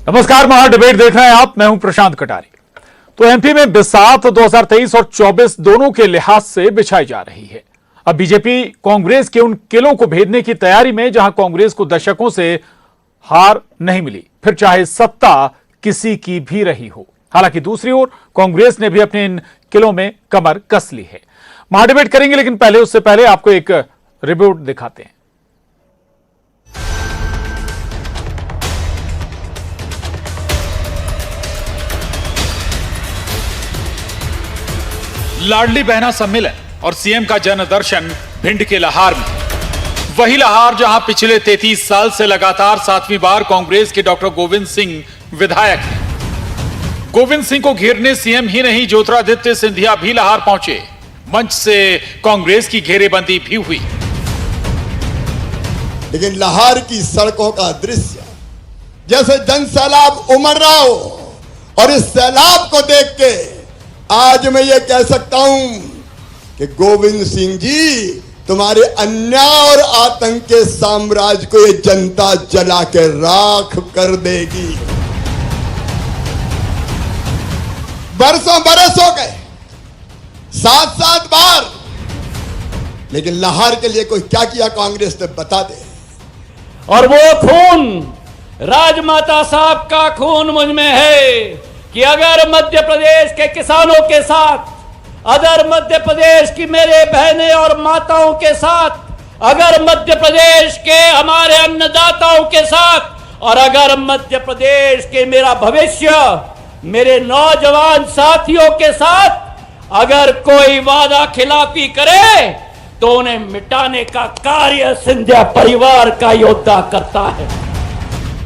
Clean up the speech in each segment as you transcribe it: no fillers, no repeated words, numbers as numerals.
नमस्कार, महा डिबेट देख रहे हैं आप। मैं हूं प्रशांत कटारी। तो एमपी में बिसात 2023 और 24 दोनों के लिहाज से बिछाई जा रही है। अब बीजेपी कांग्रेस के उन किलों को भेदने की तैयारी में जहां कांग्रेस को दशकों से हार नहीं मिली, फिर चाहे सत्ता किसी की भी रही हो। हालांकि दूसरी ओर कांग्रेस ने भी अपने इन किलों में कमर कस ली है। महा डिबेट करेंगे, लेकिन उससे पहले आपको एक रिपोर्ट दिखाते हैं। लाडली बहना सम्मेलन और सीएम का जन दर्शन भिंड के लाहार में। वही लाहार जहां पिछले 33 साल से लगातार 7वीं बार कांग्रेस के डॉक्टर गोविंद सिंह विधायक हैं। गोविंद सिंह को घेरने सीएम ही नहीं, ज्योतिरादित्य सिंधिया भी लाहार पहुंचे। मंच से कांग्रेस की घेरेबंदी भी हुई। लेकिन लाहार की सड़कों का दृश्य जैसे जन सैलाब उमड़ रहा हो, और इस सैलाब को देख के आज मैं ये कह सकता हूं कि गोविंद सिंह जी, तुम्हारे अन्याय और आतंक के साम्राज्य को ये जनता जला के राख कर देगी। बरसों बरस हो गए, 7-7 बार, लेकिन लाहार के लिए कोई क्या किया कांग्रेस ने, बता दे। और वो खून राजमाता साहब का खून मुझ में है कि अगर मध्य प्रदेश के किसानों के साथ, अगर मध्य प्रदेश की मेरे बहनें और माताओं के साथ, अगर मध्य प्रदेश के हमारे अन्नदाताओं के साथ, और अगर मध्य प्रदेश के मेरा भविष्य, मेरे नौजवान साथियों के साथ अगर कोई वादा खिलाफी करे तो उन्हें मिटाने का कार्य सिंधिया परिवार का योद्धा करता है।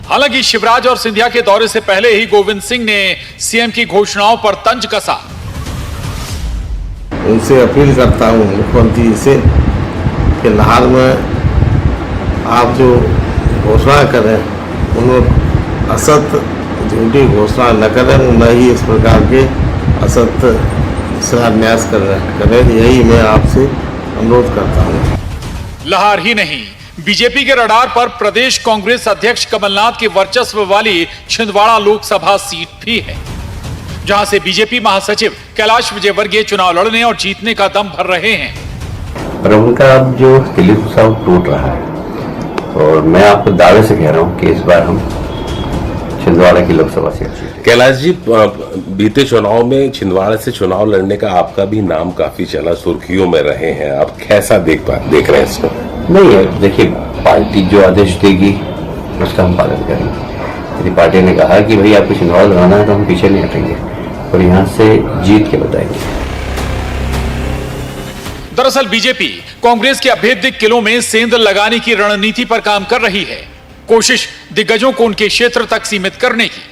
हालांकि शिवराज और सिंधिया के दौरे से पहले ही गोविंद सिंह ने सीएम की घोषणाओं पर तंज कसा। उनसे अपील करता हूं मुख्यमंत्री से कि लाहार में आप जो घोषणा करें उनमें असत्य झूठी घोषणा न करें, न ही इस प्रकार के असत्य शिलान्यास करें। यही मैं आपसे अनुरोध करता हूं। लाहार ही नहीं, बीजेपी के रडार पर प्रदेश कांग्रेस अध्यक्ष कमलनाथ के वर्चस्व वाली छिंदवाड़ा लोकसभा सीट भी है, जहां से बीजेपी महासचिव कैलाश विजयवर्गीय चुनाव लड़ने और जीतने का दम भर रहे हैं। पर उनका अब जो दिलीप उत्सव टूट रहा है, और मैं आपको दावे से कह रहा हूं कि इस बार हम छिंदवाड़ा की लोकसभा सीट जीतेंगे। कैलाश जी, बीते चुनाव में छिंदवाड़ा से चुनाव लड़ने का आपका भी नाम काफी चला, सुर्खियों में रहे हैं। आप कैसा देख रहे हैं इसको? नहीं है, देखिए, पार्टी जो आदेश देगी उसका हम पालन करेंगे। यदि पार्टी ने कहा कि भाई आपको छिंदवाड़ा लड़ाना है तो हम पीछे नहीं हटेंगे और यहाँ से जीत के बताएंगे। दरअसल बीजेपी कांग्रेस के अभेद्य किलों में सेंध लगाने की रणनीति पर काम कर रही है। कोशिश दिग्गजों को उनके क्षेत्र तक सीमित करने की।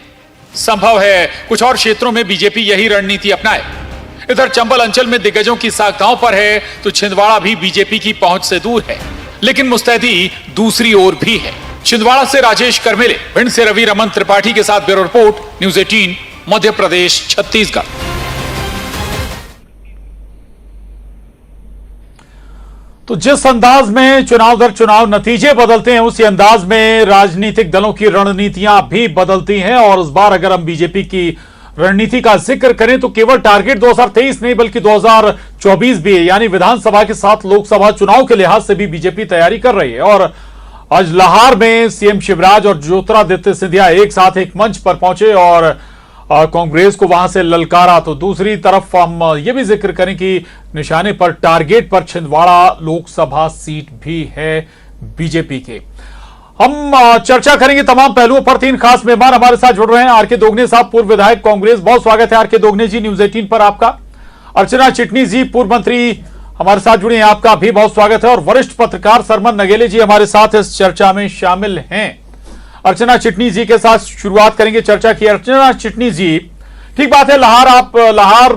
संभव है कुछ और क्षेत्रों में बीजेपी यही रणनीति अपनाए। इधर चंबल अंचल में दिग्गजों की साख पर है तो छिंदवाड़ा भी बीजेपी की पहुंच से दूर है, लेकिन मुस्तैदी दूसरी ओर भी है। छिंदवाड़ा से राजेश करमेले, भिंड से रवि रमन त्रिपाठी के साथ bureau report, news 18, Madhya Pradesh, Chhattisgarh. तो जिस अंदाज में चुनाव दर चुनाव नतीजे बदलते हैं, उसी अंदाज में राजनीतिक दलों की रणनीतियां भी बदलती हैं। और इस बार अगर हम बीजेपी की रणनीति का जिक्र करें तो केवल टारगेट 2023 नहीं बल्कि 2024 भी है, यानी विधानसभा के साथ लोकसभा चुनाव के लिहाज से भी बीजेपी तैयारी कर रही है। और आज लाहार में सीएम शिवराज और ज्योतिरादित्य सिंधिया एक साथ एक मंच पर पहुंचे और कांग्रेस को वहां से ललकारा। तो दूसरी तरफ हम ये भी जिक्र करें कि निशाने पर, टारगेट पर छिंदवाड़ा लोकसभा सीट भी है बीजेपी के। हम चर्चा करेंगे तमाम पहलुओं पर। 3 खास मेहमान हमारे साथ जुड़ रहे हैं। आर के दोगने साहब, पूर्व विधायक कांग्रेस, बहुत स्वागत है आर के दोगने जी न्यूज़ 18 पर आपका। अर्चना चिटनी जी, पूर्व मंत्री, हमारे साथ जुड़े हैं, आपका भी बहुत स्वागत है। और वरिष्ठ पत्रकार सरमन नगेले जी हमारे साथ इस चर्चा में शामिल हैं। अर्चना चिटनी जी के साथ शुरुआत करेंगे चर्चा की। अर्चना चिटनी जी, ठीक बात है, लाहार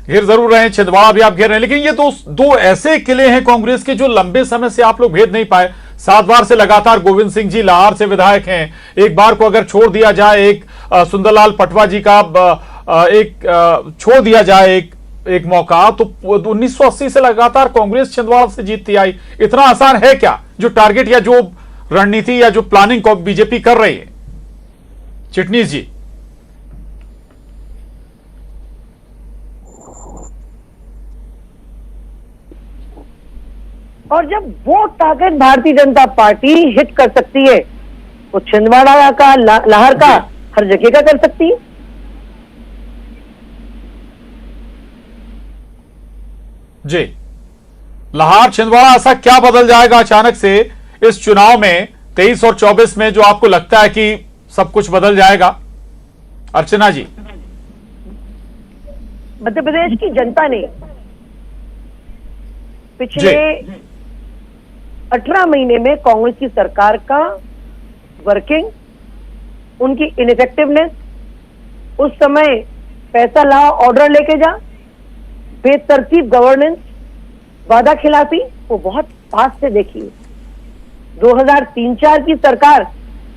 घेर जरूर रहे हैं, छिंदवाड़ा भी आप घेर रहे हैं, लेकिन ये दो ऐसे किले हैं कांग्रेस के जो लंबे समय से आप लोग भेद नहीं पाए। 7 बार से लगातार गोविंद सिंह जी लाहार से विधायक हैं। एक बार को अगर छोड़ दिया जाए, एक सुंदरलाल पटवा जी का छोड़ दिया जाए एक मौका, तो 1980 से लगातार कांग्रेस छिंदवाड़ा से जीतती आई। इतना आसान है क्या जो टारगेट या जो रणनीति या जो प्लानिंग को बीजेपी कर रही है? चिटनीस जी। और जब वो target Bharatiya Janata party hit कर सकती है तो छिंदवाड़ा का लाहर का हर जगह का कर सकती है। जी, लाहौर छिंदवाड़ा ऐसा क्या बदल जाएगा अचानक से इस चुनाव में 23 और 24 में, जो आपको लगता है कि सब कुछ बदल जाएगा? अर्चना जी। मध्य प्रदेश की जनता ने पिछले 18 महीने में कांग्रेस की सरकार का वर्किंग, उनकी इनइफेक्टिवनेस, उस समय पैसा ला ऑर्डर लेके जा, बेतरतीब गवर्नेंस, वादा खिलाफी, वो बहुत पास से देखी है। 2003-4 की सरकार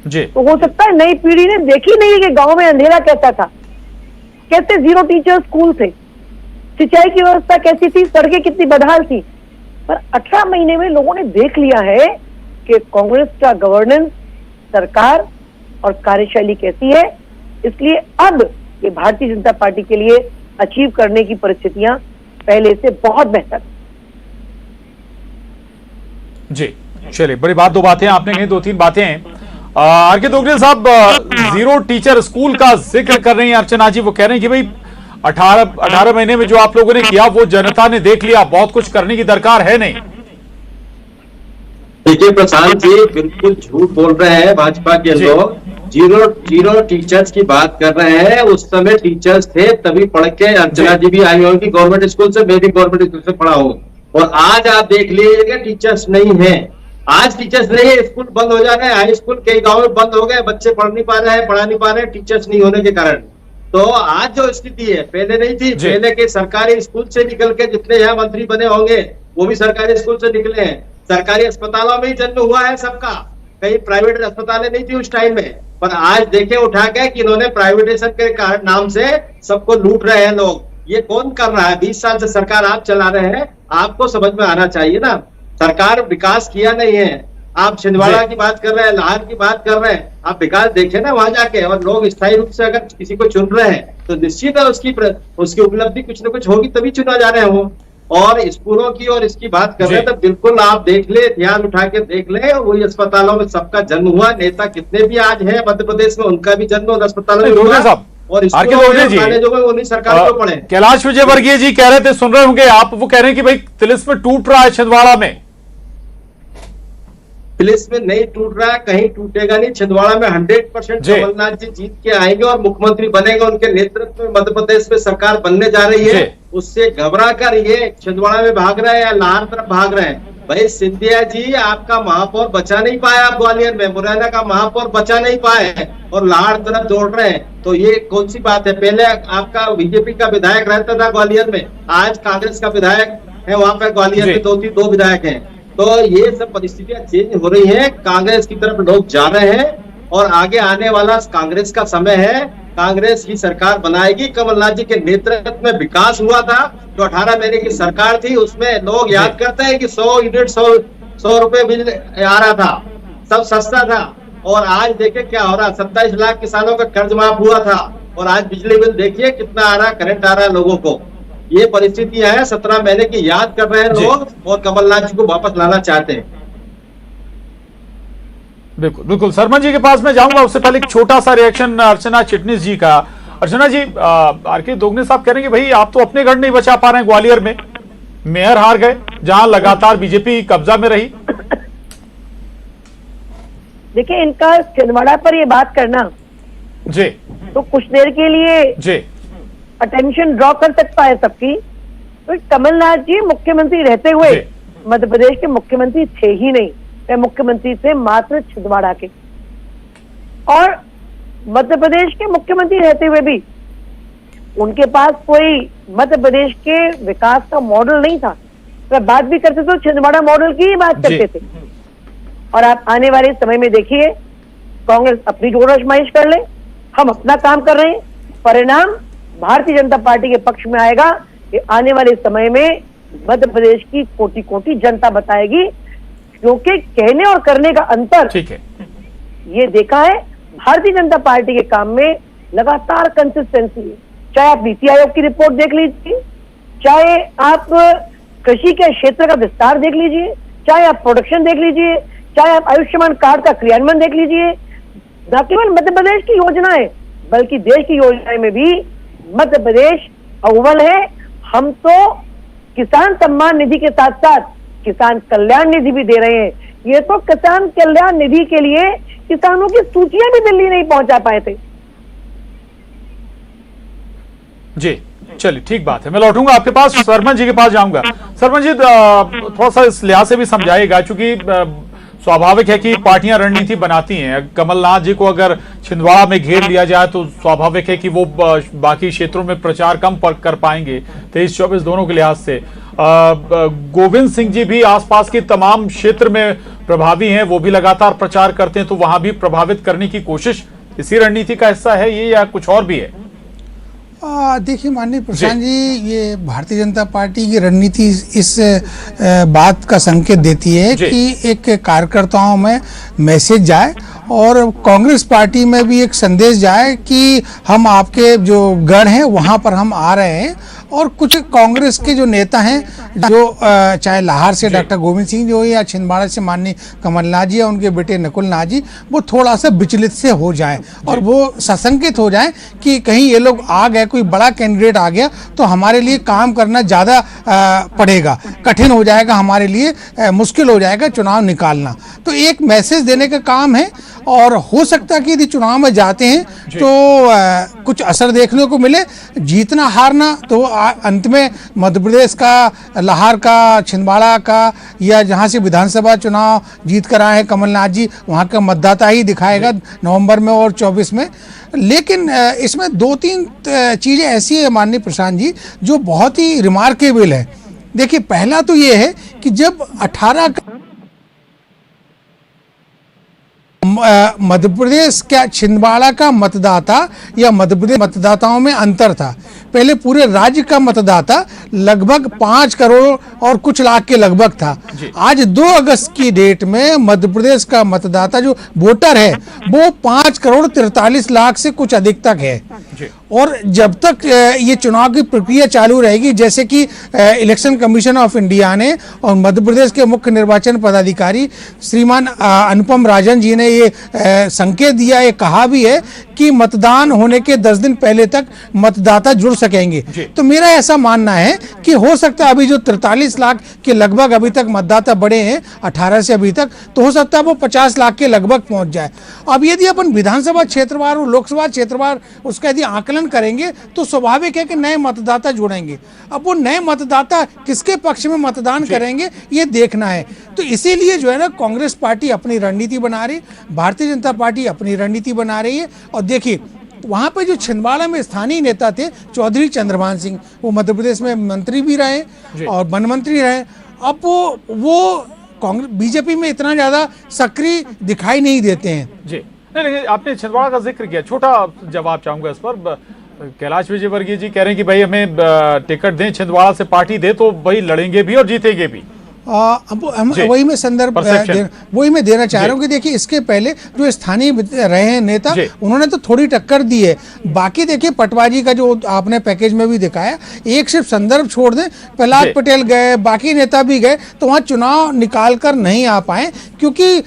जी। तो हो सकता है नई पीढ़ी ने देखी नहीं है कि गांव में अंधेरा कैसा था, कैसे 0 टीचर स्कूल थे, सिंचाई की व्यवस्था कैसी थी, सड़कें कितनी बदहाल थी। पर 18 महीने में लोगों ने देख लिया है कि कांग्रेस का गवर्नेंस, सरकार और कार्यशैली कैसी है। इसलिए अब ये भारतीय जनता पार्टी के लिए अचीव करने की परिस्थितियां पहले से बहुत बेहतर। जी, चलिए, बड़ी बात, 2 बातें आपने कही, 2-3 बातें आरके दोगले साहब 0 टीचर स्कूल का जिक्र कर रही हैं अर्चना जी। वो कह रहे हैं कि भाई 18 महीने में जो आप लोगों ने किया वो जनता ने देख लिया, बहुत कुछ करने की दरकार है नहीं। देखिए प्रशांत जी, बिल्कुल झूठ बोल रहे हैं भाजपा के लोग। 0 टीचर्स की बात कर रहे हैं। उस समय टीचर्स थे, तभी पढ़ के अर्चना जी भी आई होंगी गवर्नमेंट स्कूल से, मैं भी गवर्नमेंट स्कूल से पढ़ा हूँ। और आज आप देख लीजिएगा टीचर्स नहीं है। आज टीचर्स नहीं है, स्कूल बंद हो जा रहे हैं, हाई स्कूल कई गाँव में बंद हो गए, बच्चे पढ़ नहीं पा रहे हैं, पढ़ा नहीं पा रहे हैं टीचर्स नहीं होने के कारण। तो आज जो स्थिति है पहले नहीं थी। पहले के सरकारी स्कूल से निकल के जितने यहाँ मंत्री बने होंगे वो भी सरकारी स्कूल से निकले हैं। सरकारी अस्पतालों में ही जन्म हुआ है सबका, कहीं प्राइवेट अस्पतालें नहीं थी उस टाइम में। पर आज देखे उठा के कि इन्होंने प्राइवेटाइजेशन के नाम से सबको लूट रहे हैं लोग। ये कौन कर रहा है? 20 साल से सरकार आप चला रहे हैं, आपको समझ में आना चाहिए ना। सरकार विकास किया नहीं है। आप छिंदवाड़ा की बात कर रहे हैं, लाहौर की बात कर रहे हैं, आप विकास देखें ना वहां जाके। और लोग स्थायी रूप से अगर किसी को चुन रहे हैं तो निश्चित है उसकी उपलब्धि कुछ ना कुछ होगी, तभी चुना जा रहे हो। और स्कूलों की और इसकी बात कर रहे हैं तो बिल्कुल आप देख ले, ध्यान उठा के देख ले, वही अस्पतालों में सबका जन्म हुआ। नेता कितने भी आज है मध्य प्रदेश में, उनका भी जन्म उन अस्पतालों में हुआ। और सरकार को पड़े। कैलाश विजयवर्गीय जी कह रहे थे, सुन रहे होंगे आप, वो कह रहे हैं कि भाई तिलिस्म टूट रहा है छिंदवाड़ा में। पुलिस में नहीं टूट रहा है, कहीं टूटेगा नहीं। छिंदवाड़ा में 100% कमलनाथ जी जीत के आएंगे और मुख्यमंत्री बनेगा। उनके नेतृत्व में मध्य प्रदेश में सरकार बनने जा रही है। उससे घबरा कर ये छिंदवाड़ा में भाग रहे हैं या लाहौर तरफ भाग रहे हैं। भाई सिंधिया जी, आपका महापौर बचा नहीं पाया, आप ग्वालियर में मुरैना का महापौर बचा नहीं पाए और लाहौर तरफ दौड़ रहे हैं, तो ये कौन सी बात है? पहले आपका बीजेपी का विधायक रहता था ग्वालियर में, आज कांग्रेस का विधायक है वहां पे ग्वालियर में, 2 विधायक हैं। तो ये सब परिस्थितियां चेंज हो रही हैं, कांग्रेस की तरफ लोग जा रहे हैं और आगे आने वाला कांग्रेस का समय है। कांग्रेस की सरकार बनाएगी। कमलनाथ जी के नेतृत्व में विकास हुआ था। जो 18 महीने की सरकार थी उसमें लोग याद करते हैं कि 100 यूनिट 100 रुपए बिल आ रहा था, सब सस्ता था। और आज देखे क्या हो रहा, 27 लाख किसानों का कर्ज माफ हुआ था और आज बिजली बिल देखिए कितना आ रहा, करंट आ रहा है लोगों को। ये परिस्थितियां हैं, 17 महीने की याद कर रहे हैं लोग और कमलनाथ जी को वापस लाना चाहते हैं। बिल्कुल बिल्कुल। सरमन जी के पास मैं जाऊंगा, उससे पहले एक छोटा सा रिएक्शन अर्चना चिटनीस जी का। अर्चना जी, आरके दोगले साहब कह रहे हैं कि भाई आप तो अपने गढ़ नहीं बचा पा रहे हैं, ग्वालियर में मेयर हार गए जहां लगातार बीजेपी कब्जा में रही। देखिए, इनका छिंदवाड़ा पर ये बात करना जी तो कुछ देर के लिए जी अटेंशन ड्रॉ कर सकता है सबकी। तो कमलनाथ जी मुख्यमंत्री रहते हुए मध्य प्रदेश के मुख्यमंत्री थे ही नहीं, वे मुख्यमंत्री थे मात्र छिंदवाड़ा के। और मध्य प्रदेश के मुख्यमंत्री रहते हुए भी उनके पास कोई मध्य प्रदेश के विकास का मॉडल नहीं था। वे बात भी करते तो छिंदवाड़ा मॉडल की ही बात करते थे। और आप आने वाले समय में देखिए, कांग्रेस अपनी जोर आजमाइश कर ले, हम अपना काम कर रहे हैं, परिणाम भारतीय जनता पार्टी के पक्ष में आएगा। कि आने वाले समय में मध्य प्रदेश की कोटि कोटि जनता बताएगी, क्योंकि कहने और करने का अंतर ठीक है, ये देखा है। भारतीय जनता पार्टी के काम में लगातार कंसिस्टेंसी है। चाहे आप नीति आयोग की रिपोर्ट देख लीजिए, चाहे आप कृषि के क्षेत्र का विस्तार देख लीजिए, चाहे आप प्रोडक्शन देख लीजिए, चाहे आप आयुष्मान कार्ड का क्रियान्वयन देख लीजिए। न केवल मध्य प्रदेश की योजनाएं बल्कि देश की योजनाएं में भी मध्य प्रदेश अव्वल है। हम तो किसान सम्मान निधि के साथ साथ किसान कल्याण निधि भी दे रहे हैं। ये तो किसान कल्याण निधि के लिए किसानों की सूचियां भी दिल्ली नहीं पहुंचा पाए थे। जी चलिए, ठीक बात है। मैं लौटूंगा आपके पास, सरमन जी के पास जाऊंगा। सरमन जी थोड़ा सा इस लिहाज से भी समझाइएगा, क्योंकि स्वाभाविक है कि पार्टियां रणनीति बनाती हैं। कमलनाथ जी को अगर छिंदवाड़ा में घेर लिया जाए तो स्वाभाविक है कि वो बाकी क्षेत्रों में प्रचार कम कर पाएंगे 23-24 दोनों के लिहाज से। गोविंद सिंह जी भी आसपास के तमाम क्षेत्र में प्रभावी हैं, वो भी लगातार प्रचार करते हैं, तो वहां भी प्रभावित करने की कोशिश इसी रणनीति का हिस्सा है ये, या कुछ और भी है? देखिए माननीय प्रशांत जी, ये भारतीय जनता पार्टी की रणनीति इस बात का संकेत देती है कि एक कार्यकर्ताओं में मैसेज जाए और कांग्रेस पार्टी में भी एक संदेश जाए कि हम आपके जो गढ़ हैं वहां पर हम आ रहे हैं। और कुछ कांग्रेस के जो नेता हैं, जो चाहे लाहौर से डॉक्टर गोविंद सिंह जी हो या छिंदवाड़ा से माननीय कमलनाथ जी या उनके बेटे नकुल नाथ जी, वो थोड़ा सा विचलित से हो जाएं और वो सशंकित हो जाएं कि कहीं ये लोग आ गए, कोई बड़ा कैंडिडेट आ गया तो हमारे लिए काम करना ज़्यादा पड़ेगा, कठिन हो जाएगा, हमारे लिए मुश्किल हो जाएगा चुनाव निकालना। तो एक मैसेज देने का काम है और हो सकता है कि यदि चुनाव में जाते हैं तो कुछ असर देखने को मिले। जीतना हारना तो अंत में मध्य प्रदेश का, लाहौर का, छिंदवाड़ा का या जहां से विधानसभा चुनाव जीत कर आए हैं कमलनाथ जी, वहां का मतदाता ही दिखाएगा नवंबर में और 24 में। लेकिन इसमें 2-3 चीज़ें ऐसी है माननीय प्रशांत जी जो बहुत ही रिमार्केबल है। देखिए, पहला तो ये है कि जब 18 मध्य प्रदेश क्या छिंदवाड़ा का मतदाता या मध्य प्रदेश मतदाताओं में अंतर था। पहले पूरे राज्य का मतदाता लगभग 5 करोड़ और कुछ लाख के लगभग था। आज 2 अगस्त की डेट में मध्य प्रदेश का मतदाता जो वोटर है वो 5 करोड़ 43 लाख से कुछ अधिक तक है। और जब तक ये चुनाव की प्रक्रिया चालू रहेगी, जैसे कि इलेक्शन कमीशन ऑफ इंडिया ने और मध्य प्रदेश के मुख्य निर्वाचन पदाधिकारी श्रीमान अनुपम राजन जी ने ये संकेत दिया, ये कहा भी है कि मतदान होने के 10 दिन पहले तक मतदाता जुड़ सकेंगे। तो मेरा ऐसा मानना है कि हो सकता है अभी जो 43 लाख के लगभग अभी तक मतदाता बढ़े हैं 18 से अभी तक, तो हो सकता है वो 50 लाख के लगभग पहुंच जाए। अब यदि अपन विधानसभा क्षेत्रवार और लोकसभा क्षेत्रवार उसका यदि आकलन करेंगे तो स्वाभाविक है कि नए मतदाता जुड़ेंगे। अब वो नए मतदाता किसके पक्ष में मतदान करेंगे ये देखना है। तो इसीलिए जो है ना, कांग्रेस पार्टी अपनी रणनीति बना रही, भारतीय जनता पार्टी अपनी रणनीति बना रही है। और देखिए, वहाँ पे जो छिंदवाड़ा में स्थानीय नेता थे चौधरी चंद्रभान सिंह, वो मध्य प्रदेश में मंत्री भी रहे और वन मंत्री रहे। अब वो कांग्रेस बीजेपी में इतना ज्यादा सक्रिय दिखाई नहीं देते हैं। जी नहीं, लेकिन आपने छिंदवाड़ा का जिक्र किया, छोटा जवाब चाहूंगा इस पर। कैलाश विजयवर्गीय जी कह रहे हैं कि भाई हमें टिकट दें, छिंदवाड़ा से पार्टी दे तो भाई लड़ेंगे भी और जीतेंगे भी। अब वही मैं संदर्भ वही मैं देना चाह रहा हूँ कि देखिए, इसके पहले जो स्थानीय रहे हैं नेता, उन्होंने तो थोड़ी टक्कर दी है। बाकी देखिए, पटवारी का जो आपने पैकेज में भी दिखाया, एक सिर्फ संदर्भ छोड़ दें, प्रहलाद पटेल गए, बाकी नेता भी गए, तो वहाँ चुनाव निकाल कर नहीं आ पाए, क्योंकि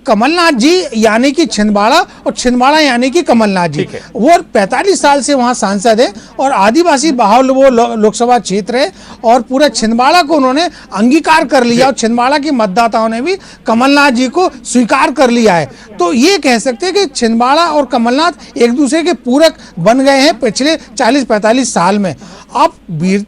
कमलनाथ जी यानी कि छिंदवाड़ा और छिंदवाड़ा यानी कि कमलनाथ जी, वो 45 साल से वहाँ सांसद है और आदिवासी बाहुल वो लोकसभा क्षेत्र है और पूरा छिंदवाड़ा को उन्होंने अंगीकार कर लिया और छिंदवाड़ा के मतदाताओं ने भी कमलनाथ जी को स्वीकार कर लिया है। तो ये कह सकते हैं कि छिंदवाड़ा और कमलनाथ एक दूसरे के पूरक बन गए हैं पिछले 40-45 साल में। अब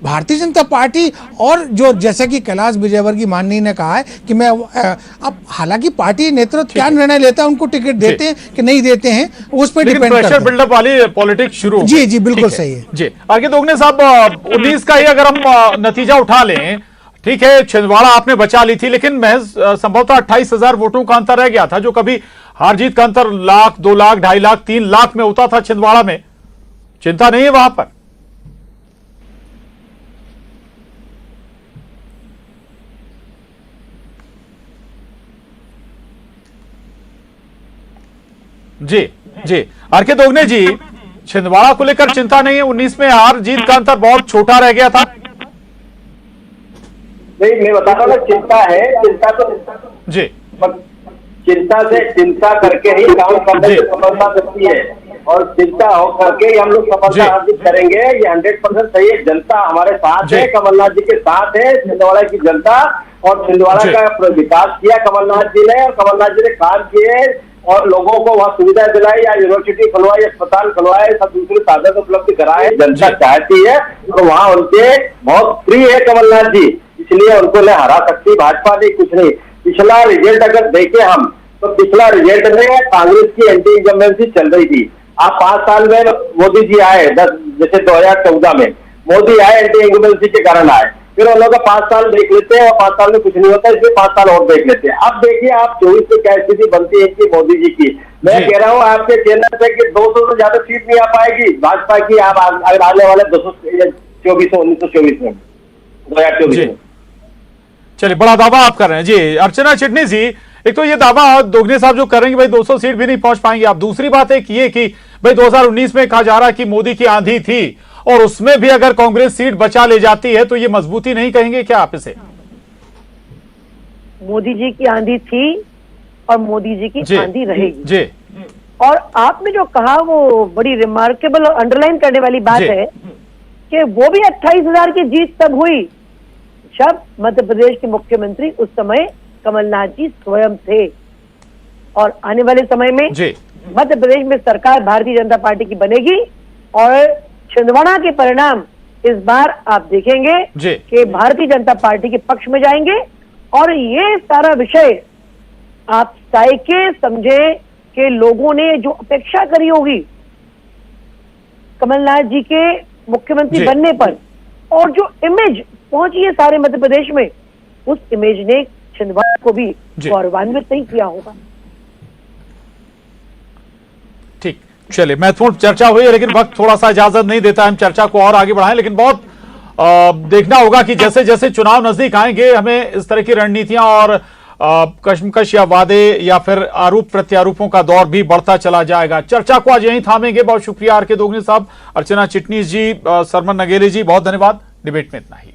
भारतीय जनता पार्टी और जो जैसे कि कैलाश विजयवर्गीय माननीय ने कहा है कि मैं अब हालांकि पार्टी नेतृत्व क्या निर्णय लेता है, उनको टिकट देते हैं कि नहीं देते हैं, उस पर डिपेंड करता है। प्रेशर बिल्डअप वाली पॉलिटिक्स शुरू। जी बिल्कुल सही है। जी आगे दोगने साहब, 19 का ही अगर हम नतीजा उठा लें, ठीक है, छिंदवाड़ा आपने बचा ली थी, लेकिन महज संभवतः 28,000 वोटों का अंतर रह गया था, जो कभी हार जीत का अंतर 1 लाख, 2 लाख, 2.5 लाख, 3 लाख में होता था छिंदवाड़ा में। चिंता नहीं है वहां पर? जी जी आर.के. दोगने जी, छिंदवाड़ा को लेकर चिंता नहीं है? 19 में हार जीत का अंतर बहुत छोटा रह गया था। नहीं, मैं बता रहा हूँ, चिंता है, चिंता तो जी, चिंता करके ही काम करने की सफलता मिलती है, और चिंता हो करके ही हम लोग सफलता अर्जित करेंगे। ये 100% सही है। जनता हमारे साथ है, कमलनाथ जी के साथ है, छिंदवाड़ा की जनता, और छिंदवाड़ा का विकास किया कमलनाथ जी ने, और कमलनाथ जी ने काम किए और लोगों को वहाँ सुविधा दिलाई, या यूनिवर्सिटी खुलवाई, अस्पताल खुलवाए, सब दूसरे साधन उपलब्ध कराए। जनता चाहती है, और वहाँ उनके बहुत प्रिय है कमलनाथ जी, इसलिए उनको ले हरा सकती भाजपा नहीं, कुछ नहीं। पिछला रिजल्ट अगर देखें हम, तो पिछला रिजल्ट में कांग्रेस की एंटी इनकम्बेंसी चल रही थी। आप 5 साल में मोदी जी आए, जैसे 2014 में मोदी आए, एंटी इनकम्बेंसी के कारण आए, फिर उन लोगों का 5 साल देख लेते हैं और 5 साल में कुछ नहीं होता, इसलिए 5 साल और देख लेते हैं। अब देखिए आप 24 में क्या स्थिति बनती है कि मोदी जी की। मैं कह रहा हूँ आपके चैनल से कि 200 से ज्यादा सीट नहीं आ पाएगी भाजपा की, आप अगर आने वाले 1924 में 2024 में। चलिए, बड़ा दावा आप कर रहे हैं जी। अर्चना चिटनीस जी, एक तो ये दावा दोगने साहब जो करेंगे भाई 200 सीट भी नहीं पहुंच पाएंगे आप। दूसरी बात एक ये कि भाई 2019 में कहा जा रहा कि मोदी की आंधी थी, और उसमें भी अगर कांग्रेस सीट बचा ले जाती है तो ये मजबूती नहीं कहेंगे क्या आप इसे? मोदी जी की आंधी थी और मोदी जी की आंधी रहेगी जी। और आपने जो कहा वो बड़ी रिमार्केबल और अंडरलाइन करने वाली बात है कि वो भी 28,000 की जीत तब हुई जब मध्य प्रदेश के मुख्यमंत्री उस समय कमलनाथ जी स्वयं थे। और आने वाले समय में मध्य प्रदेश में सरकार भारतीय जनता पार्टी की बनेगी, और छिंदवाड़ा के परिणाम इस बार आप देखेंगे कि भारतीय जनता पार्टी के पक्ष में जाएंगे। और ये सारा विषय आप साइके समझे कि लोगों ने जो अपेक्षा करी होगी कमलनाथ जी के मुख्यमंत्री बनने पर, और जो इमेज पहुंची है सारे मध्य प्रदेश में, उस इमेज ने छिंदवाड़ा को भी गौरवान्वित नहीं किया होगा। ठीक, चलिए, महत्वपूर्ण चर्चा हुई है, लेकिन वक्त थोड़ा सा इजाजत नहीं देता, हम चर्चा को और आगे बढ़ाएं। लेकिन बहुत देखना होगा कि जैसे जैसे चुनाव नजदीक आएंगे, हमें इस तरह की रणनीतियां और कशमकश या वादे या फिर आरोप प्रत्यारोपों का दौर भी बढ़ता चला जाएगा। चर्चा को आज यहीं थामेंगे। बहुत शुक्रिया आर.के. दोगने साहब, अर्चना चिटनीस जी, सरमन नगेले जी, बहुत धन्यवाद। डिबेट में इतना ही।